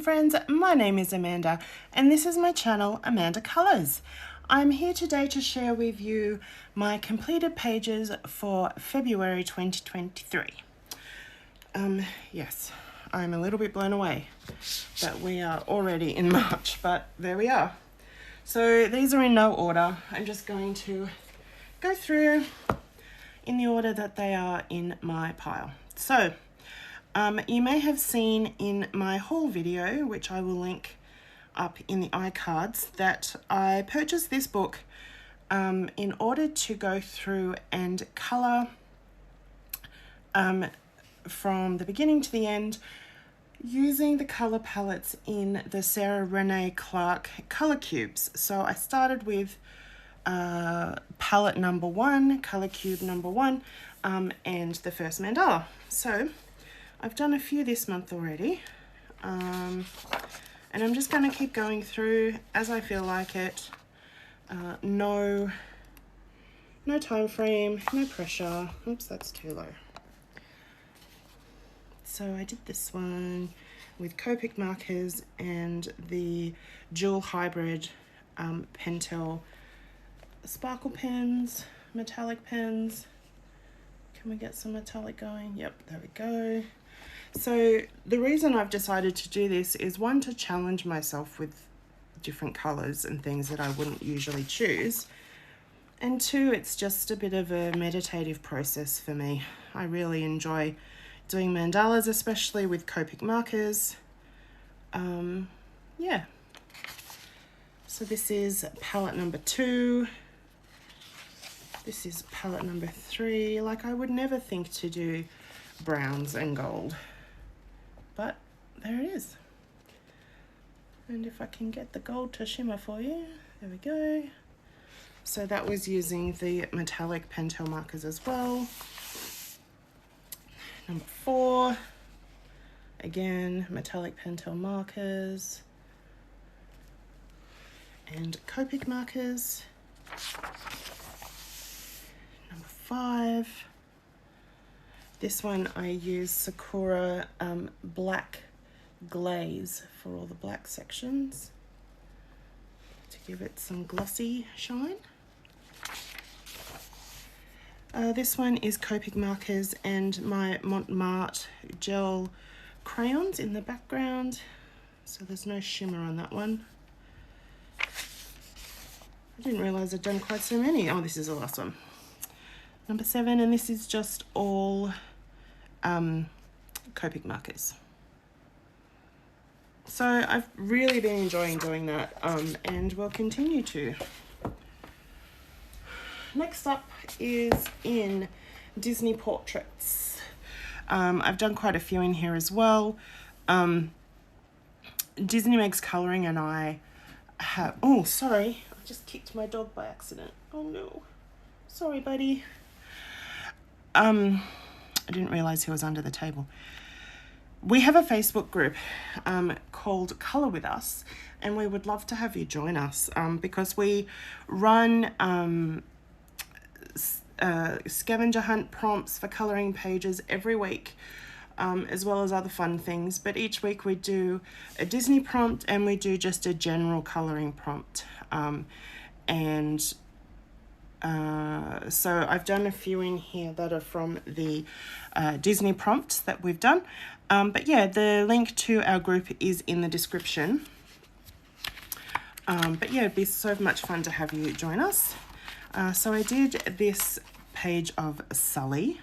friends, my name is Amanda and this is my channel Amanda Colors. I'm here today to share with you my completed pages for February 2023. Yes, I'm a little bit blown away that we are already in March, but there we are. So these are in no order. I'm just going to go through in the order that they are in my pile. So you may have seen in my haul video, which I will link up in the iCards, that I purchased this book in order to go through and colour from the beginning to the end using the colour palettes in the Sarah Renee Clark colour cubes. So I started with palette number 1, colour cube number 1, and the first mandala. So I've done a few this month already, and I'm just going to keep going through as I feel like it. No time frame, no pressure. Oops, that's too low. So I did this one with Copic markers and the dual hybrid Pentel sparkle pens, metallic pens. Can we get some metallic going? Yep, there we go. So the reason I've decided to do this is, one, to challenge myself with different colours and things that I wouldn't usually choose, and two, it's just a bit of a meditative process for me. I really enjoy doing mandalas, especially with Copic markers. Yeah. So this is palette number 2. This is palette number 3. Like, I would never think to do browns and gold, but there it is. And if I can get the gold to shimmer for you, there we go. So that was using the metallic Pentel markers as well. Number 4, again, metallic Pentel markers and Copic markers. Number 5, this one I use Sakura black glaze for all the black sections to give it some glossy shine. This one is Copic markers and my Montmartre gel crayons in the background, so there's no shimmer on that one. I didn't realise I'd done quite so many. Oh, this is the last one. Number 7, and this is just all Copic markers. So I've really been enjoying doing that, and will continue to. Next up is in Disney portraits. I've done quite a few in here as well. Disney Makes Colouring and I have... Oh, sorry. I just kicked my dog by accident. Oh, no. Sorry, buddy. I didn't realise he was under the table. We have a Facebook group called Colour With Us, and we would love to have you join us because we run scavenger hunt prompts for colouring pages every week, as well as other fun things. But each week we do a Disney prompt and we do just a general colouring prompt. So I've done a few in here that are from the Disney prompts that we've done. But yeah, the link to our group is in the description. But yeah, it'd be so much fun to have you join us. So I did this page of Sully,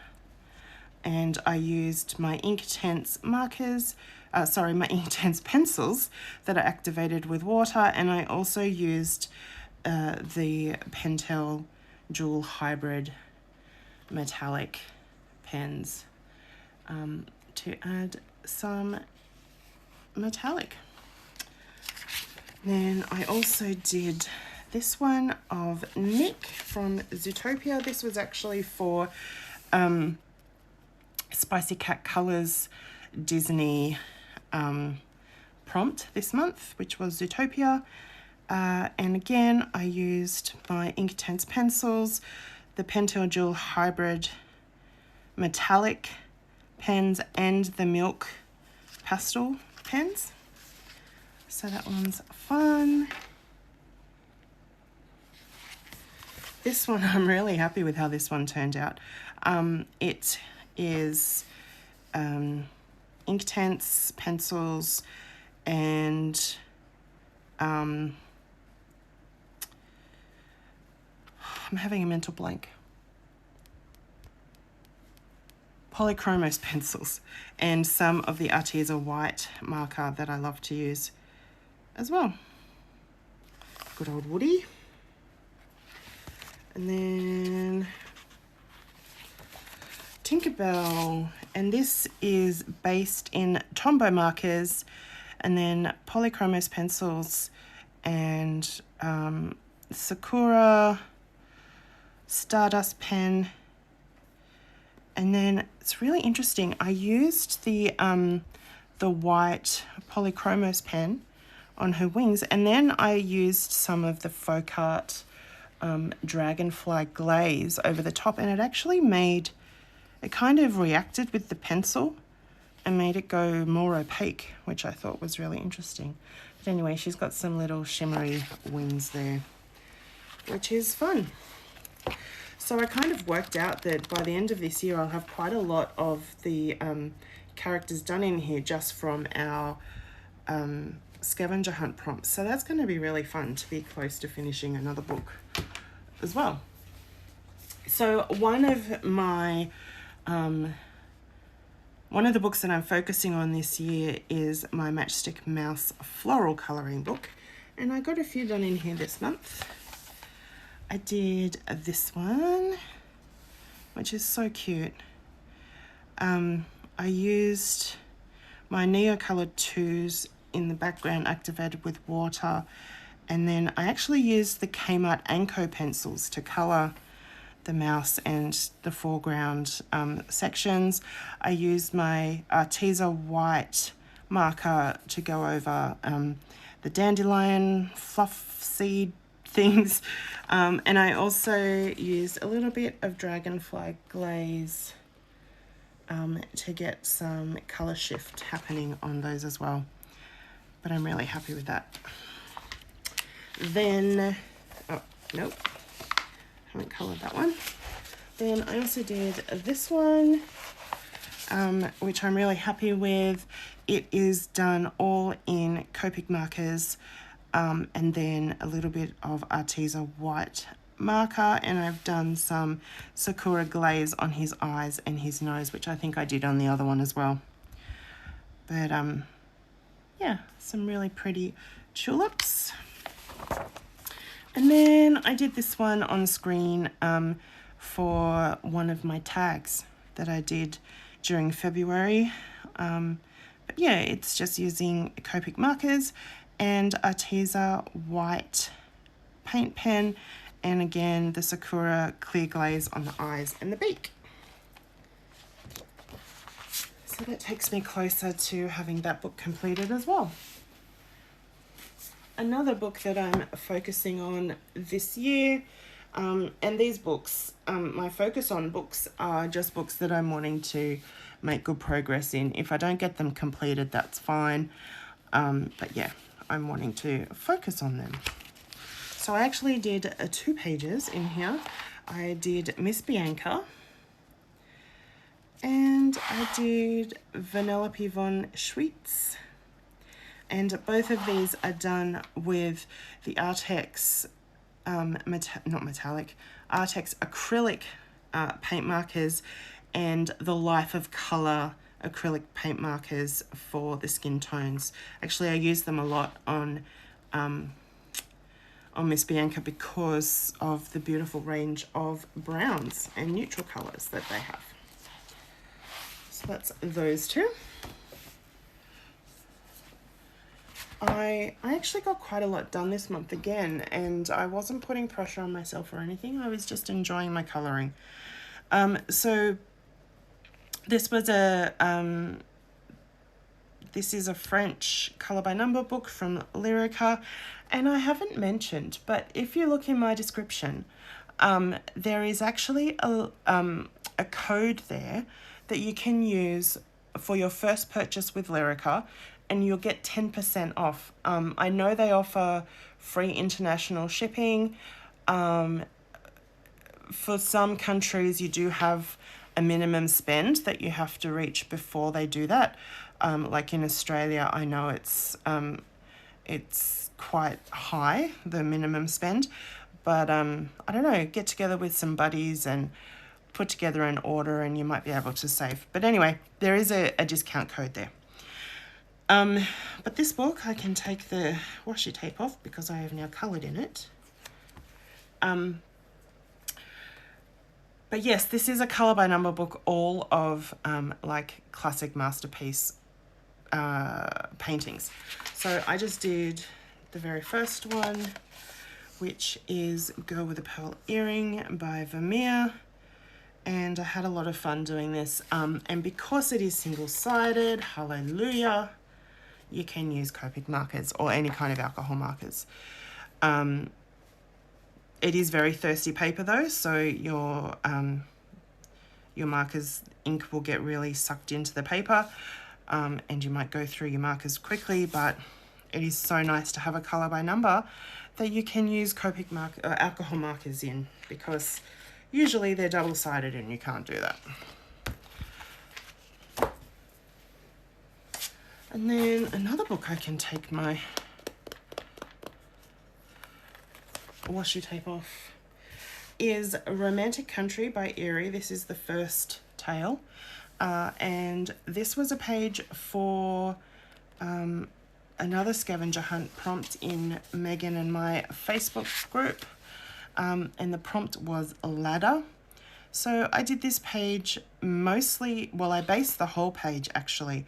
and I used my Inktense markers, my Inktense pencils that are activated with water, and I also used the Pentel dual hybrid metallic pens to add some metallic. Then I also did this one of Nick from Zootopia. This was actually for Spicy Cat Colors Disney prompt this month, which was Zootopia. And again, I used my Inktense pencils, the Pentel Dual Hybrid metallic pens, and the Milk pastel pens. So that one's fun. This one, I'm really happy with how this one turned out. It is Inktense pencils and I'm having a mental blank. Polychromos pencils and some of the Arteza white marker that I love to use as well. Good old Woody. And then Tinkerbell, and this is based in Tombow markers and then Polychromos pencils and Sakura Stardust pen. And then it's really interesting, I used the white Polychromos pen on her wings, and then I used some of the Folk Art Dragonfly glaze over the top, and it actually made, it kind of reacted with the pencil and made it go more opaque, which I thought was really interesting. But anyway, she's got some little shimmery wings there, which is fun. So I kind of worked out that by the end of this year, I'll have quite a lot of the characters done in here just from our scavenger hunt prompts. So that's going to be really fun to be close to finishing another book as well. So one of the books that I'm focusing on this year is my Matchstick Mouse floral colouring book, and I got a few done in here this month. I did this one, which is so cute. I used my Neocolored 2s in the background activated with water, and then I actually used the Kmart Anko pencils to colour the mouse and the foreground sections. I used my Arteza white marker to go over the dandelion fluff seed things, and I also used a little bit of Dragonfly glaze to get some colour shift happening on those as well. But I'm really happy with that. Then, oh, nope, haven't coloured that one. Then I also did this one, which I'm really happy with. It is done all in Copic markers, and then a little bit of Arteza white marker, and I've done some Sakura glaze on his eyes and his nose, which I think I did on the other one as well. But yeah, some really pretty tulips. And then I did this one on screen for one of my tags that I did during February. But yeah, it's just using Copic markers and Arteza white paint pen, and again the Sakura clear glaze on the eyes and the beak. So that takes me closer to having that book completed as well. Another book that I'm focusing on this year, and these books, my focus on books are just books that I'm wanting to make good progress in. If I don't get them completed, that's fine. But yeah, I'm wanting to focus on them. So I actually did 2 pages in here. I did Miss Bianca, and I did Vanellope von Schweetz. And both of these are done with the Artex, Artex acrylic paint markers and the Life of Colour acrylic paint markers for the skin tones. Actually, I use them a lot on Miss Bianca because of the beautiful range of browns and neutral colours that they have. So that's those 2. I actually got quite a lot done this month again, and I wasn't putting pressure on myself or anything. I was just enjoying my colouring. So this was this is a French colour by number book from Lyrica, and I haven't mentioned, but if you look in my description, there is actually a code there that you can use for your first purchase with Lyrica, and you'll get 10% off. I know they offer free international shipping. For some countries, you do have a minimum spend that you have to reach before they do that. Like in Australia, I know it's quite high, the minimum spend. But I don't know, get together with some buddies and put together an order and you might be able to save. But anyway, there is a discount code there. But this book, I can take the washi tape off because I have now coloured in it. But yes, this is a colour by number book, all of like classic masterpiece paintings. So I just did the very first one, which is Girl with a Pearl Earring by Vermeer. And I had a lot of fun doing this. And because it is single-sided, hallelujah, you can use Copic markers or any kind of alcohol markers. It is very thirsty paper though, so your markers ink will get really sucked into the paper, and you might go through your markers quickly, but it is so nice to have a colour by number that you can use Copic alcohol markers in, because usually they're double-sided and you can't do that. And then another book I can take my washi tape off is Romantic Country by Aria. This is the first tale. And this was a page for another scavenger hunt prompt in Megan and my Facebook group. And the prompt was ladder. So I did this page mostly, well, I based the whole page actually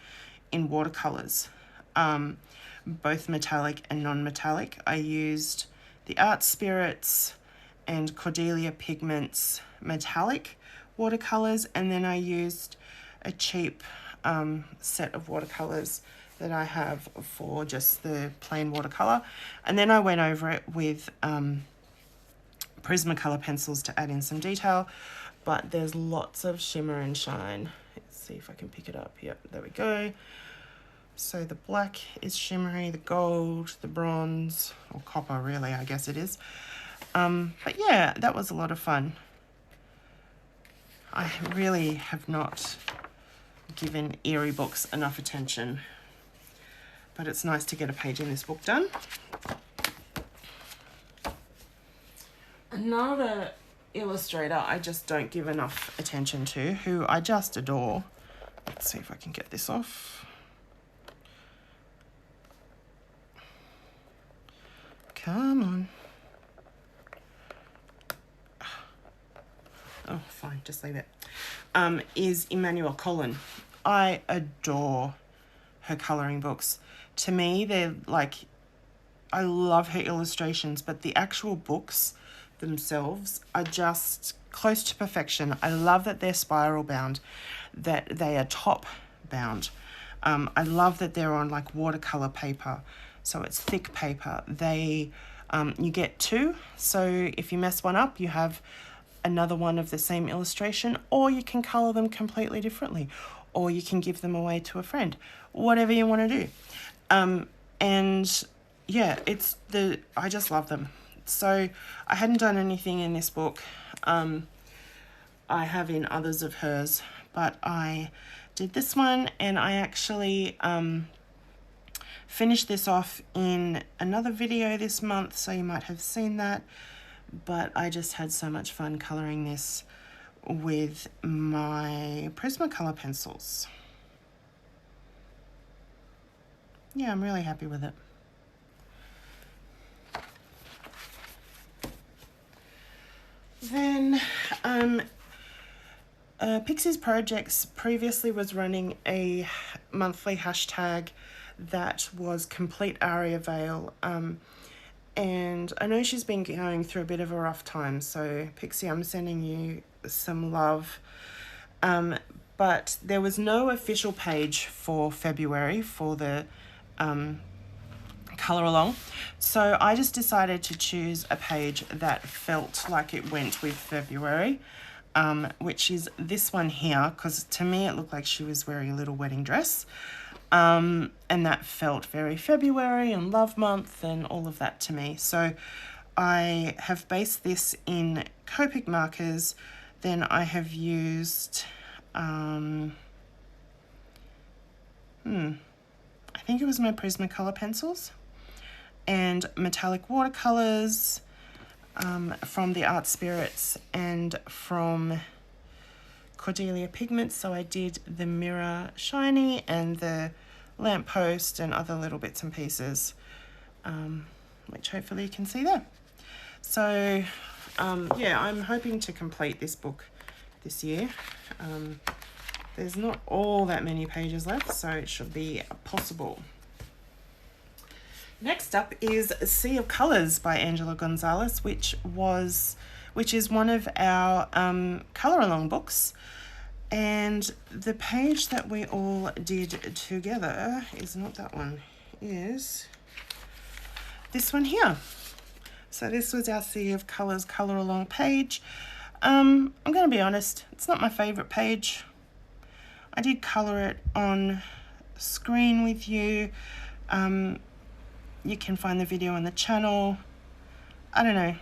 in watercolors, both metallic and non-metallic. I used the Art Spirits and Cordelia Pigments metallic watercolors, and then I used a cheap set of watercolors that I have for just the plain watercolor, and then I went over it with Prismacolor pencils to add in some detail. But there's lots of shimmer and shine. Let's see if I can pick it up. Yep, there we go. So the black is shimmery, the gold, the bronze, or copper really, I guess it is. But yeah, that was a lot of fun. I really have not given Eerie books enough attention, but it's nice to get a page in this book done. Another illustrator I just don't give enough attention to, who I just adore. Let's see if I can get this off. Come on. Oh, fine, just leave it. Is Emmanuel Colin. I adore her colouring books. To me, they're like, I love her illustrations, but the actual books themselves are just close to perfection. I love that they're spiral bound, that they are top bound. I love that they're on like watercolor paper, so it's thick paper. They you get two, so if you mess one up, you have another one of the same illustration, or you can color them completely differently, or you can give them away to a friend, whatever you want to do. And yeah, I just love them. So I hadn't done anything in this book. I have in others of hers, but I did this one, and I actually finished this off in another video this month, so you might have seen that. But I just had so much fun colouring this with my Prismacolor pencils. Yeah, I'm really happy with it. Then Pixie's Projects previously was running a monthly hashtag that was Complete Aria Veil, and I know she's been going through a bit of a rough time, so Pixie, I'm sending you some love. But there was no official page for February for the colour along, so I just decided to choose a page that felt like it went with February, which is this one here, because to me it looked like she was wearing a little wedding dress. And that felt very February and love month and all of that to me. So I have based this in Copic markers. Then I have used, I think it was my Prismacolor pencils and metallic watercolors from the Art Spirits and from Cordelia Pigments. So I did the mirror shiny and the lamppost and other little bits and pieces, which hopefully you can see there. So yeah, I'm hoping to complete this book this year. There's not all that many pages left, so it should be possible. Next up is Sea of Colours by Angela Gonzalez, which is one of our colour along books. And the page that we all did together is not that one, is this one here. So this was our Sea of Colours colour along page. I'm going to be honest, it's not my favourite page. I did colour it on screen with you. You can find the video on the channel. I don't know.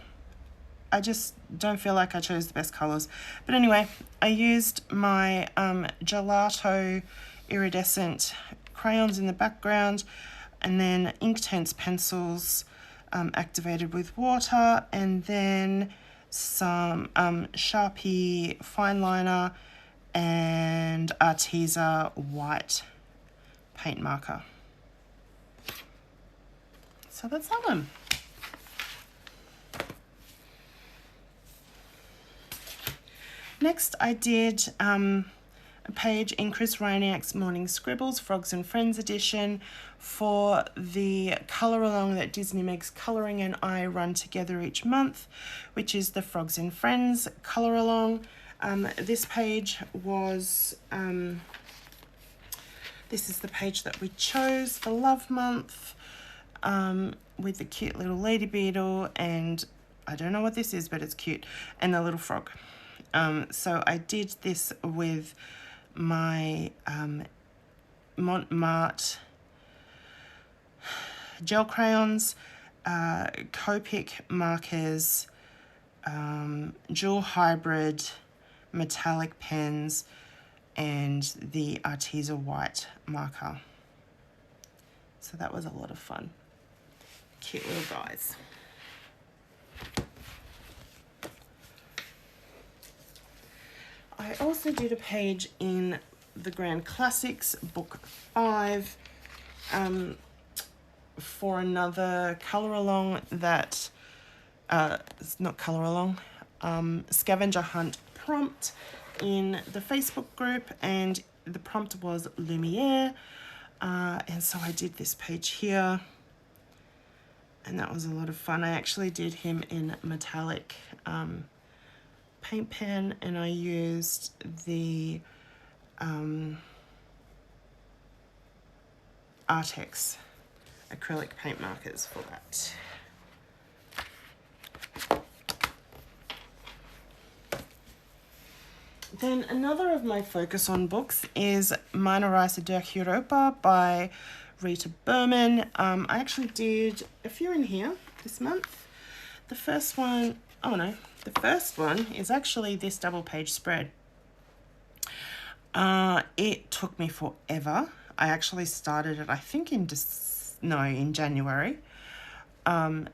I just don't feel like I chose the best colours. But anyway, I used my Gelato iridescent crayons in the background, and then Inktense pencils activated with water, and then some Sharpie fine liner and Arteza white paint marker. So that's that one. Next, I did a page in Chris Reiniak's Morning Scribbles, Frogs and Friends edition, for the colour along that Disney Meg's Colouring and I run together each month, which is the Frogs and Friends colour along. This page was, this is the page that we chose for Love Month, with the cute little lady beetle, and I don't know what this is, but it's cute, and the little frog. So I did this with my Montmartre gel crayons, Copic markers, dual hybrid metallic pens, and the Arteza white marker. So that was a lot of fun. Cute little guys. I also did a page in the Grand Classics, Book 5, for another colour along that, it's not colour along, scavenger hunt prompt in the Facebook group, and the prompt was Lumiere, and so I did this page here, and that was a lot of fun. I actually did him in metallic paint pen, and I used the Artex acrylic paint markers for that. Then another of my focus on books is Minorizer Europa by Rita Berman. I actually did a few in here this month. The first one is actually this double page spread. It took me forever. I actually started it, I think in January. But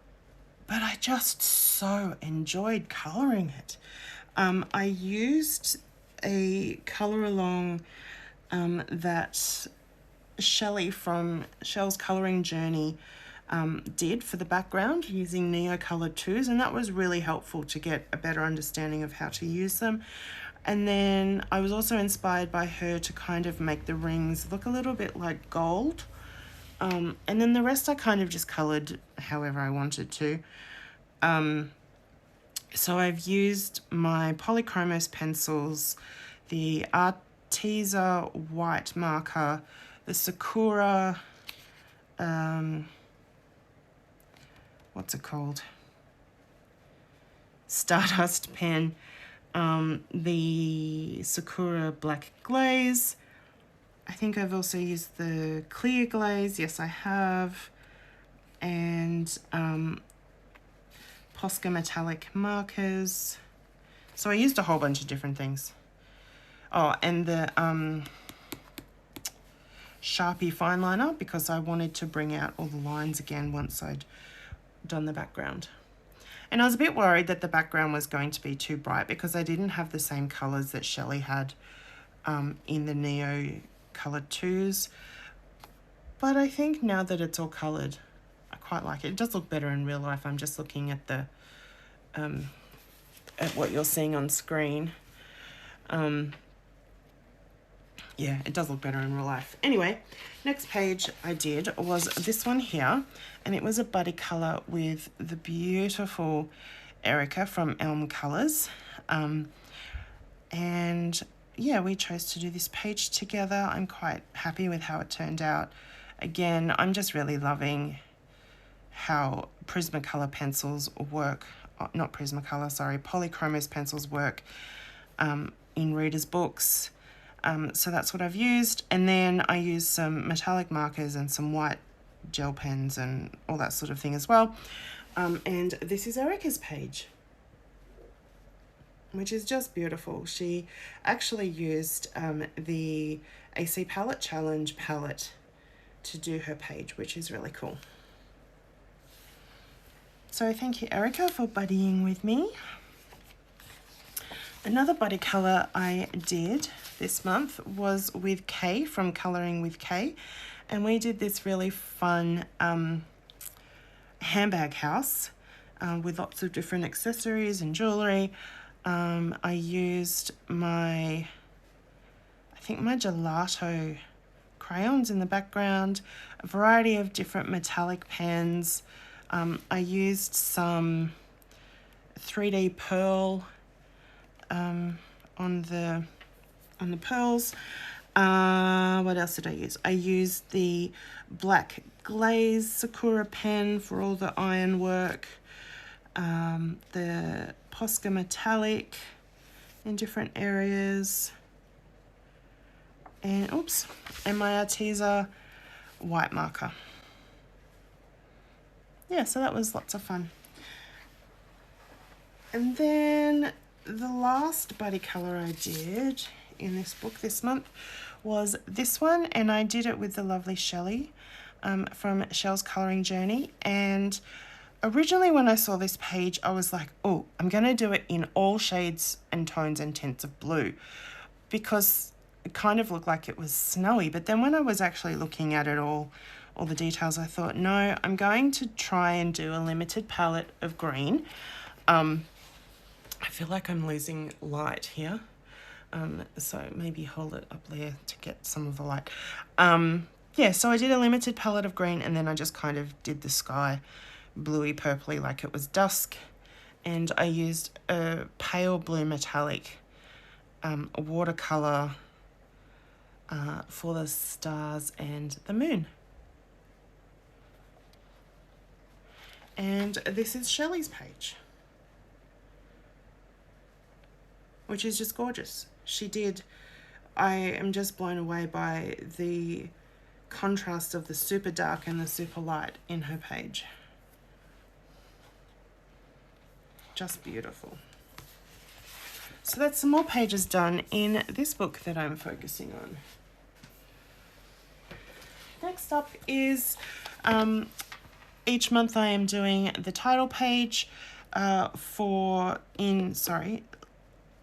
I just so enjoyed colouring it. I used a colour along that Shelly from Shell's Colouring Journey did for the background using Neo Colour 2s, and that was really helpful to get a better understanding of how to use them. And then I was also inspired by her to kind of make the rings look a little bit like gold. And then the rest I kind of just coloured however I wanted to. So I've used my Polychromos pencils, the Arteza white marker, the Sakura, what's it called? Stardust pen, the Sakura black glaze, I think I've also used the clear glaze. Yes, I have. And Posca metallic markers. So I used a whole bunch of different things. Oh, and the Sharpie fine liner, because I wanted to bring out all the lines again once I'd done the background. And I was a bit worried that the background was going to be too bright because I didn't have the same colours that Shelly had in the Neo coloured 2s. But I think now that it's all coloured, I quite like it. It does look better in real life. I'm just looking at the at what you're seeing on screen. Yeah, it does look better in real life. Anyway, next page I did was this one here, and it was a buddy colour with the beautiful Erica from Elm Colors. And yeah, we chose to do this page together. I'm quite happy with how it turned out. Again, I'm just really loving how Prismacolor pencils work, not Prismacolor, sorry, Polychromos pencils work in readers' books. So that's what I've used. And then I used some metallic markers and some white gel pens and all that sort of thing as well. And this is Erica's page, which is just beautiful. She actually used the AC Palette Challenge palette to do her page, which is really cool. So thank you, Erica, for buddying with me. Another buddy colour I did this month was with Kay from Colouring with Kay, and we did this really fun handbag house with lots of different accessories and jewellery. I used I think my gelato crayons in the background, a variety of different metallic pens. I used some 3D pearl on the pearls. What else did I use? I used the black glaze Sakura pen for all the iron work. The Posca metallic in different areas. And my Arteza white marker. Yeah, so that was lots of fun. And then the last buddy colour I did in this book this month was this one, and I did it with the lovely Shelly from Shell's Colouring Journey. And originally when I saw this page, I was like, oh, I'm going to do it in all shades and tones and tints of blue, because it kind of looked like it was snowy. But then when I was actually looking at it all the details, I thought, no, I'm going to try and do a limited palette of green. I feel like I'm losing light here. So maybe hold it up there to get some of the light. Yeah, so I did a limited palette of green, and then I just kind of did the sky bluey purpley like it was dusk. And I used a pale blue metallic watercolor for the stars and the moon. And this is Shelly's page, which is just gorgeous. I am just blown away by the contrast of the super dark and the super light in her page. Just beautiful. So that's some more pages done in this book that I'm focusing on. Next up is each month I am doing the title page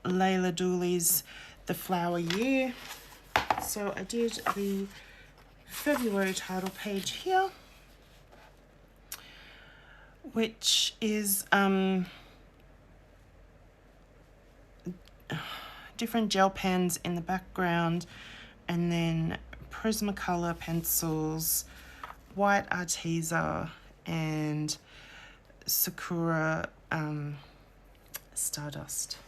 Layla Dooley's The Flower Year. So I did the February title page here, which is different gel pens in the background, and then Prismacolor pencils, white Arteza, and Sakura Stardust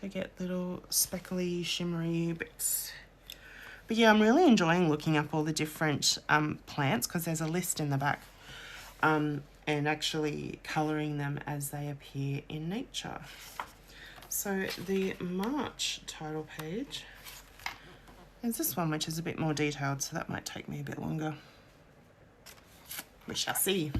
to get little speckly, shimmery bits. But yeah, I'm really enjoying looking up all the different plants, because there's a list in the back, and actually colouring them as they appear in nature. So the March title page There's this one which is a bit more detailed, so that might take me a bit longer. We shall see.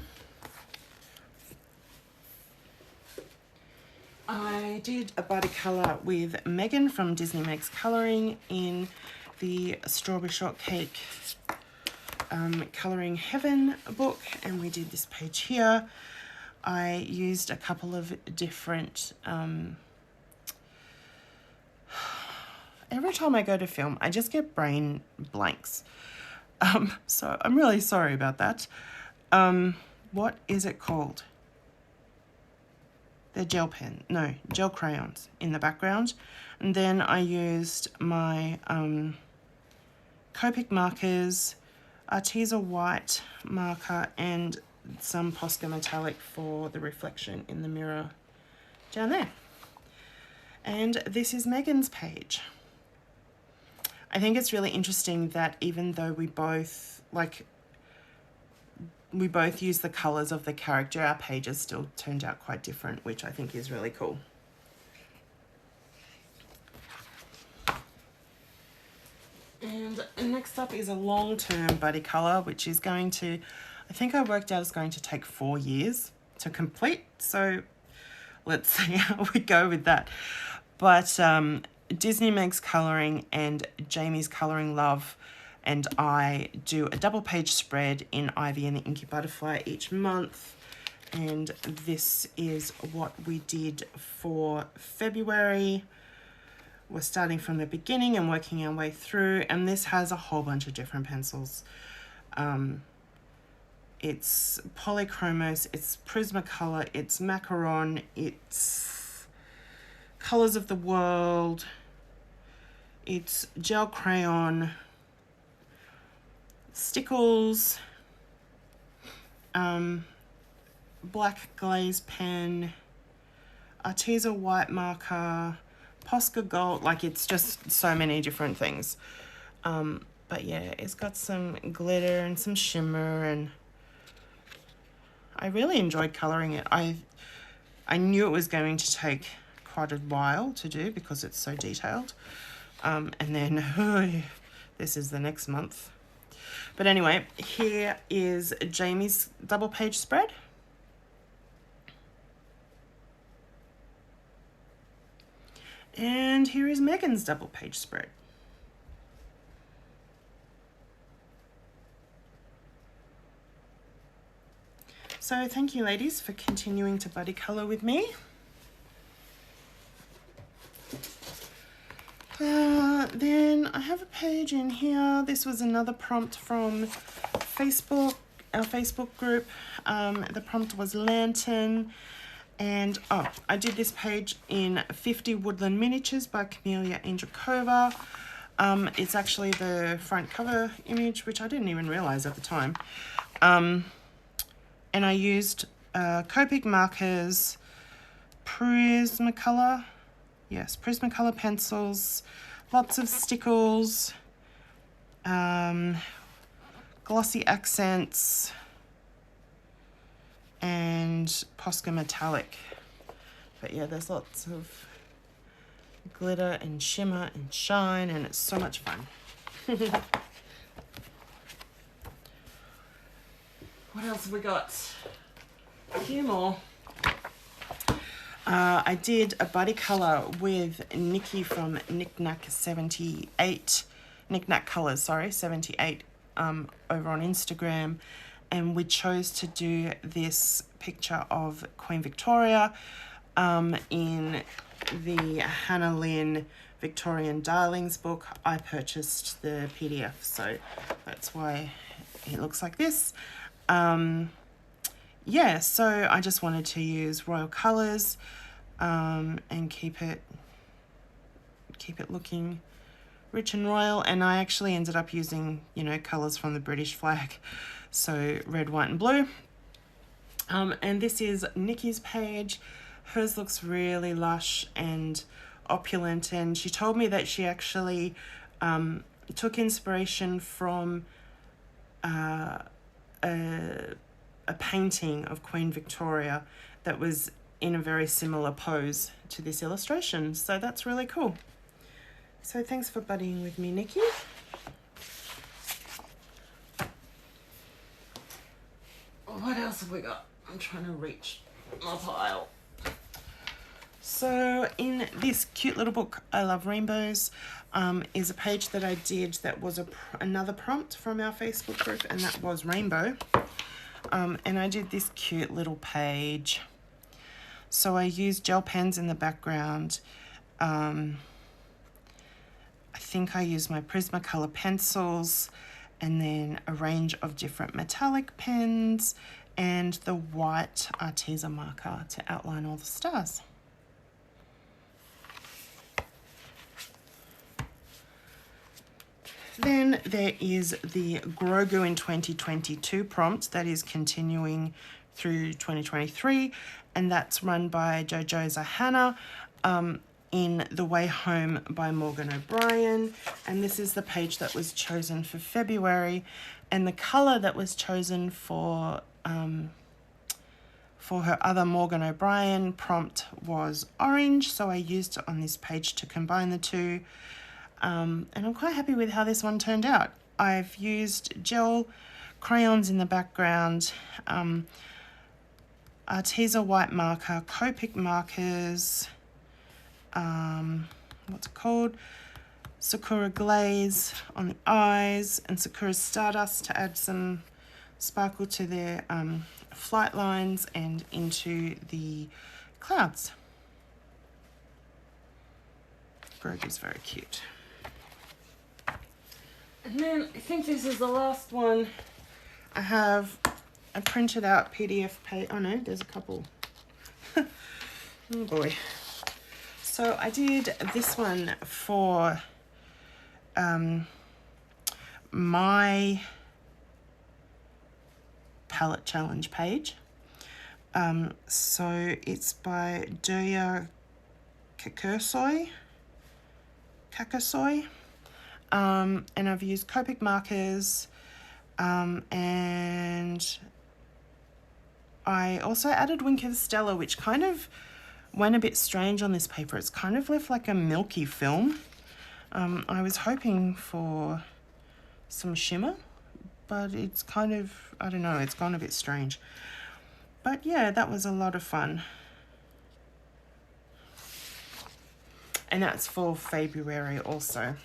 I did a body colour with Megan from Disney Makes Colouring in the Strawberry Shortcake Colouring Heaven book, and we did this page here. I used a couple of different... every time I go to film, I just get brain blanks. So I'm really sorry about that. What is it called? They're gel pen, no, gel crayons in the background. And then I used my Copic markers, Arteza white marker, and some Posca metallic for the reflection in the mirror down there. And this is Megan's page. I think it's really interesting that even though we both use the colours of the character, our pages still turned out quite different, which I think is really cool. And next up is a long-term buddy colour, which is going to, I think I worked out is going to take 4 years to complete. So let's see how we go with that. But Disney Makes Colouring and Jamie's Colouring Love and I do a double page spread in Ivy and the Inky Butterfly each month. And this is what we did for February. We're starting from the beginning and working our way through, and this has a whole bunch of different pencils. It's Polychromos, it's Prismacolor, it's Macaron, it's Colors of the World, it's Gel Crayon, Stickles, Black Glaze Pen, Arteza White Marker, Posca Gold, like it's just so many different things. But yeah, it's got some glitter and some shimmer, and I really enjoyed colouring it. I knew it was going to take quite a while to do because it's so detailed. And then this is the next month. But anyway, here is Jamie's double page spread. And here is Megan's double page spread. So thank you, ladies, for continuing to buddy colour with me. Then I have a page in here. This was another prompt from Facebook, our Facebook group. The prompt was Lantern. And I did this page in 50 Woodland Miniatures by Camellia Andrikova. It's actually the front cover image, which I didn't even realize at the time. And I used Copic markers, Prismacolor, yes, Prismacolor pencils, lots of stickles, glossy accents, and Posca metallic. But yeah, there's lots of glitter and shimmer and shine, and it's so much fun. What else have we got? A few more. I did a buddy colour with Nicky from Knickknack 78, Knickknack Colors, sorry, 78, over on Instagram. And we chose to do this picture of Queen Victoria in the Hannah Lynn Victorian Darlings book. I purchased the PDF, so that's why it looks like this. Yeah, so I just wanted to use royal colours and keep it looking rich and royal. And I actually ended up using, you know, colours from the British flag. So red, white and blue. And this is Nicky's page. Hers looks really lush and opulent, and she told me that she actually took inspiration from a painting of Queen Victoria that was in a very similar pose to this illustration. So that's really cool. So thanks for buddying with me, Nicky. we got? I'm trying to reach my pile. So in this cute little book, I Love Rainbows, is a page that I did that was another prompt from our Facebook group, and that was rainbow. And I did this cute little page. So I used gel pens in the background. I think I used my Prismacolor pencils, and then a range of different metallic pens and the white Arteza marker to outline all the stars. Then there is the Grogo in 2022 prompt that is continuing through 2023, and that's run by Johanna in The Way Home by Morgan O'Brien. And this is the page that was chosen for February, and the colour that was chosen for her other Morgan O'Brien prompt was orange, so I used it on this page to combine the two. And I'm quite happy with how this one turned out. I've used gel crayons in the background, Arteza white marker, Copic markers, what's it called? Sakura glaze on the eyes, and Sakura Stardust to add some sparkle to their flight lines and into the clouds. Grogu's very cute. And then I think this is the last one. I have a printed out PDF page. Oh no, there's a couple. Oh boy. So I did this one for my palette challenge page. So it's by Doya Kakosoi. And I've used Copic markers, and I also added Wink of Stella, which kind of went a bit strange on this paper. It's kind of left like a milky film. I was hoping for some shimmer, but it's kind of, I don't know, it's gone a bit strange. But yeah, that was a lot of fun. And that's for February also.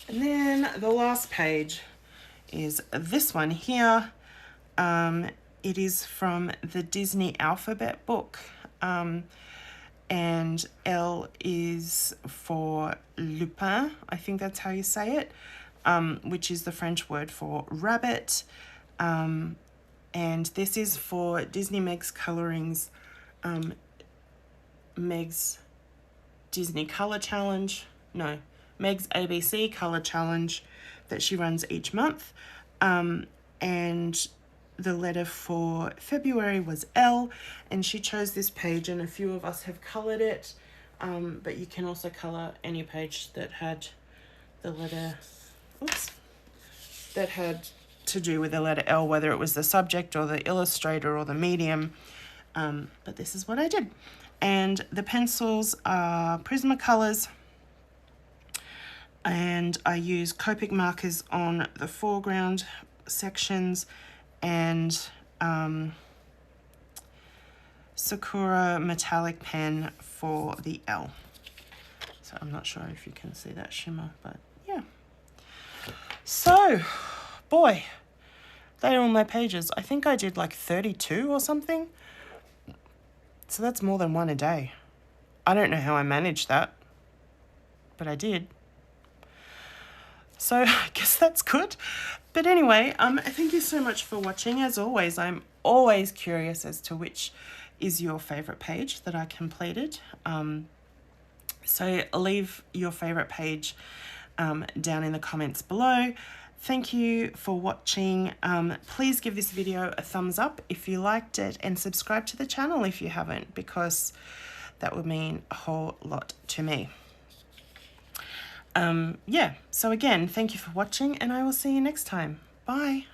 And then the last page is this one here. It is from the Disney Alphabet book. And L is for Lupin, I think that's how you say it, which is the French word for rabbit. And this is for Disney Meg's Colorings, Meg's Disney Color Challenge. No, Meg's ABC Color Challenge that she runs each month. And the letter for February was L, and she chose this page, and a few of us have colored it, but you can also color any page that had the letter, that had to do with the letter L, whether it was the subject or the illustrator or the medium, but this is what I did. And the pencils are Prismacolors, and I use Copic markers on the foreground sections, and Sakura metallic pen for the L. So I'm not sure if you can see that shimmer, but yeah. So, boy, they are all my pages. I think I did like 32 or something. So that's more than one a day. I don't know how I managed that, but I did. So I guess that's good. But anyway, thank you so much for watching. As always, I'm always curious as to which is your favorite page that I completed. So leave your favorite page down in the comments below. Thank you for watching. Please give this video a thumbs up if you liked it, and subscribe to the channel if you haven't, because that would mean a whole lot to me. Yeah, so again, thank you for watching, and I will see you next time. Bye.